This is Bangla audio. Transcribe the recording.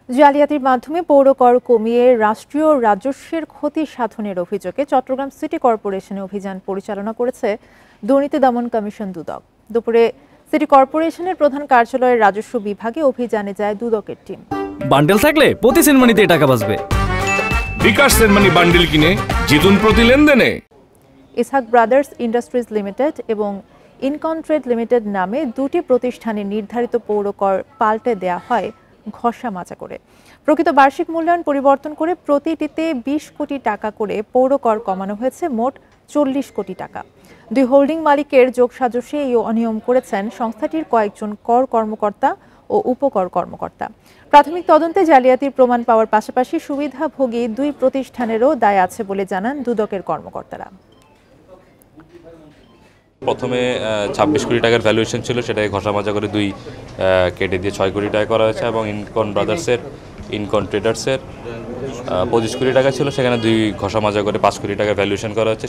জালিয়াতির মাধ্যমে পৌর কর কমিয়ে রাষ্ট্রীয় রাজস্বের ক্ষতি সাধনের অভিযোগে চট্টগ্রাম সিটি কর্পোরেশনে অভিযান পরিচালনা করেছে দুর্নীতি দমন কমিশন দুদক। দুপুরে সিটি কর্পোরেশনের প্রধান কার্যালয়ের রাজস্ব বিভাগে অভিযানে যায় দুদকের টিম। বান্ডেল থাকলে প্রতি সেনমানিতে টাকা বাঁচবে। বিকাশ সেনমানি বান্ডেল কিনে জিতুন প্রতি লেনদেনে। ইসহাক ব্রাদার্স ইন্ডাস্ট্রিজ লিমিটেড এবং ইনকনট্রেড লিমিটেড নামে দুটি প্রতিষ্ঠানে নির্ধারিত পৌর কর পাল্টে দেয়া হয় ঘষা মাজা করে। প্রকৃত বার্ষিক মূল্যায়ন পরিবর্তন করে প্রতিটিতে ২০ কোটি টাকা করে পৌর কর কমানো হয়েছে মোট ৪০ কোটি টাকা। দুই হোল্ডিং মালিকের যোগসাজশে এই অনিয়ম করেছেন সংস্থাটির কয়েকজন কর কর্মকর্তা ও উপকর কর্মকর্তা। প্রাথমিক তদন্তে জালিয়াতির প্রমাণ পাওয়ার পাশাপাশি সুবিধাভোগী দুই প্রতিষ্ঠানেরও দায় আছে বলে জানান দুদকের কর্মকর্তারা। প্রথমে ২৬ কোটি টাকার ভ্যালুয়েশন ছিল, সেটাকে ঘষা মাজা করে দুই কেটে দিয়ে ৬ কোটি টাকা করা হয়েছে এবং ইনকন ব্রাদার্সের ইনকন ট্রেডার্সের ২৫ কোটি টাকা ছিল, সেখানে দুই ঘষা মাজা করে ৫ কোটি টাকা ভ্যালুয়েশন করা হচ্ছে।